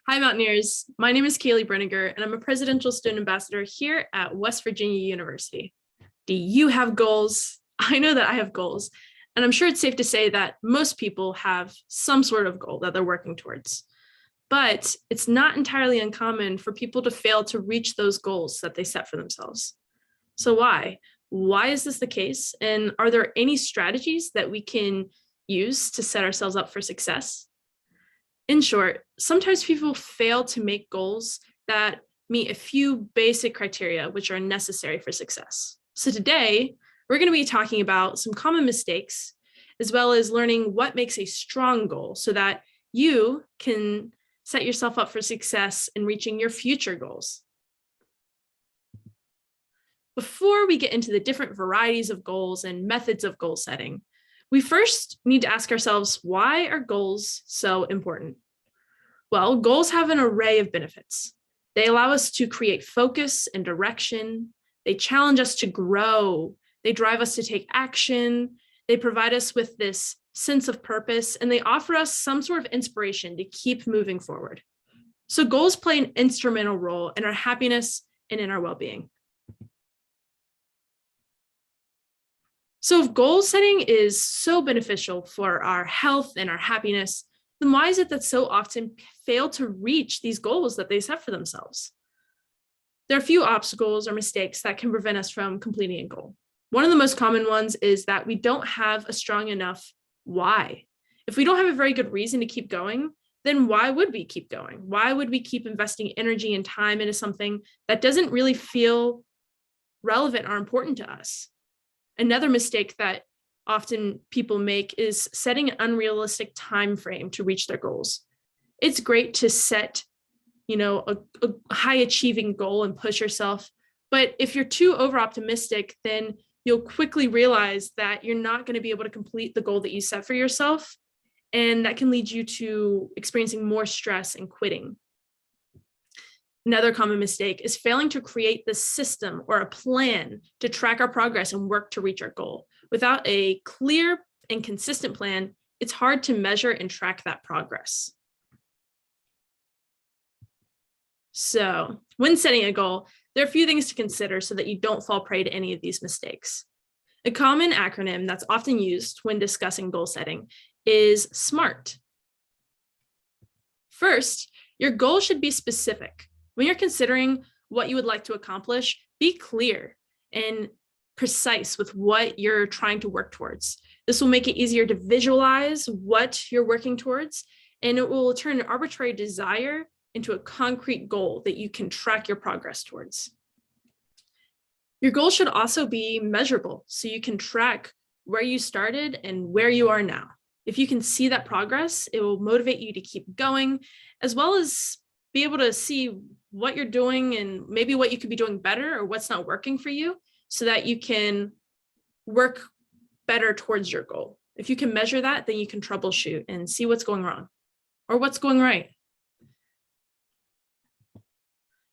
Hi, Mountaineers. My name is Kayley Brinegar, and I'm a presidential student ambassador here at West Virginia University. Do you have goals? I know that I have goals, and I'm sure it's safe to say that most people have some sort of goal that they're working towards. But it's not entirely uncommon for people to fail to reach those goals that they set for themselves. So why? Why is this the case? And are there any strategies that we can use to set ourselves up for success? In short, sometimes people fail to make goals that meet a few basic criteria which are necessary for success. So today, we're going to be talking about some common mistakes, as well as learning what makes a strong goal so that you can set yourself up for success in reaching your future goals. Before we get into the different varieties of goals and methods of goal setting, we first need to ask ourselves, why are goals so important? Well, goals have an array of benefits. They allow us to create focus and direction. They challenge us to grow. They drive us to take action. They provide us with this sense of purpose, and they offer us some sort of inspiration to keep moving forward. So goals play an instrumental role in our happiness and in our well-being. So if goal setting is so beneficial for our health and our happiness, then why is it that so often fail to reach these goals that they set for themselves? There are a few obstacles or mistakes that can prevent us from completing a goal. One of the most common ones is that we don't have a strong enough why. If we don't have a very good reason to keep going, then why would we keep going? Why would we keep investing energy and time into something that doesn't really feel relevant or important to us? Another mistake that often people make is setting an unrealistic time frame to reach their goals. It's great to set, a high achieving goal and push yourself, but if you're too over optimistic, then you'll quickly realize that you're not going to be able to complete the goal that you set for yourself, and that can lead you to experiencing more stress and quitting. Another common mistake is failing to create the system or a plan to track our progress and work to reach our goal. Without a clear and consistent plan, it's hard to measure and track that progress. So when setting a goal, there are a few things to consider so that you don't fall prey to any of these mistakes. A common acronym that's often used when discussing goal setting is SMART. First, your goal should be specific. When you're considering what you would like to accomplish, be clear and precise with what you're trying to work towards. This will make it easier to visualize what you're working towards, and it will turn an arbitrary desire into a concrete goal that you can track your progress towards. Your goal should also be measurable, so you can track where you started and where you are now. If you can see that progress, it will motivate you to keep going, as well as be able to see what you're doing and maybe what you could be doing better or what's not working for you, so that you can work better towards your goal. If you can measure that, then you can troubleshoot and see what's going wrong or what's going right.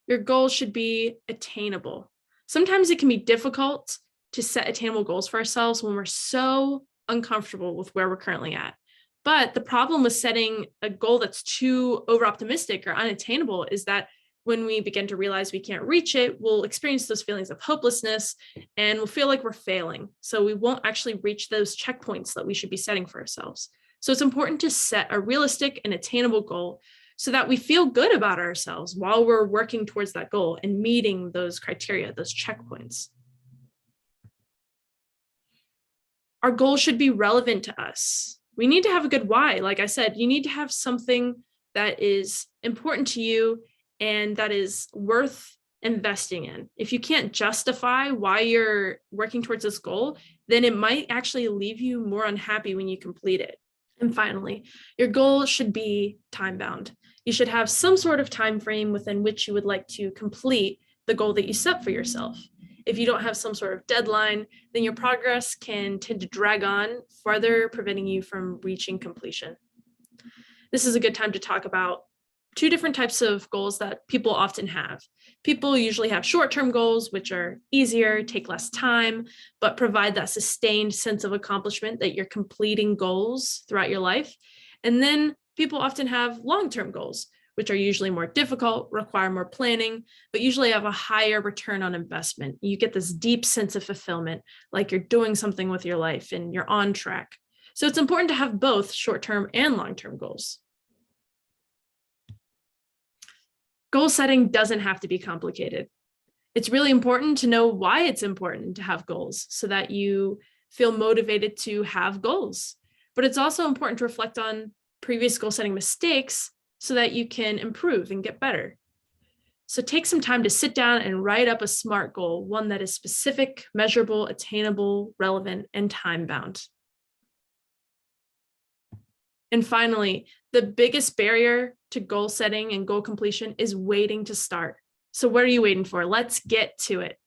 Your goal should be attainable. Sometimes it can be difficult to set attainable goals for ourselves when we're so uncomfortable with where we're currently at. But the problem with setting a goal that's too over-optimistic or unattainable is that when we begin to realize we can't reach it, we'll experience those feelings of hopelessness and we'll feel like we're failing. So we won't actually reach those checkpoints that we should be setting for ourselves. So it's important to set a realistic and attainable goal so that we feel good about ourselves while we're working towards that goal and meeting those criteria, those checkpoints. Our goal should be relevant to us. We need to have a good why. Like I said, you need to have something that is important to you and that is worth investing in. If you can't justify why you're working towards this goal, then it might actually leave you more unhappy when you complete it. And finally, your goal should be time-bound. You should have some sort of time frame within which you would like to complete the goal that you set for yourself. If you don't have some sort of deadline, then your progress can tend to drag on, further preventing you from reaching completion. This is a good time to talk about two different types of goals that people often have. People usually have short-term goals, which are easier, take less time, but provide that sustained sense of accomplishment that you're completing goals throughout your life. And then people often have long-term goals, which are usually more difficult, require more planning, but usually have a higher return on investment. You get this deep sense of fulfillment, like you're doing something with your life and you're on track. So it's important to have both short-term and long-term goals. Goal setting doesn't have to be complicated. It's really important to know why it's important to have goals so that you feel motivated to have goals. But it's also important to reflect on previous goal setting mistakes so that you can improve and get better. So take some time to sit down and write up a SMART goal, one that is specific, measurable, attainable, relevant, and time-bound. And finally, the biggest barrier to goal setting and goal completion is waiting to start. So what are you waiting for? Let's get to it.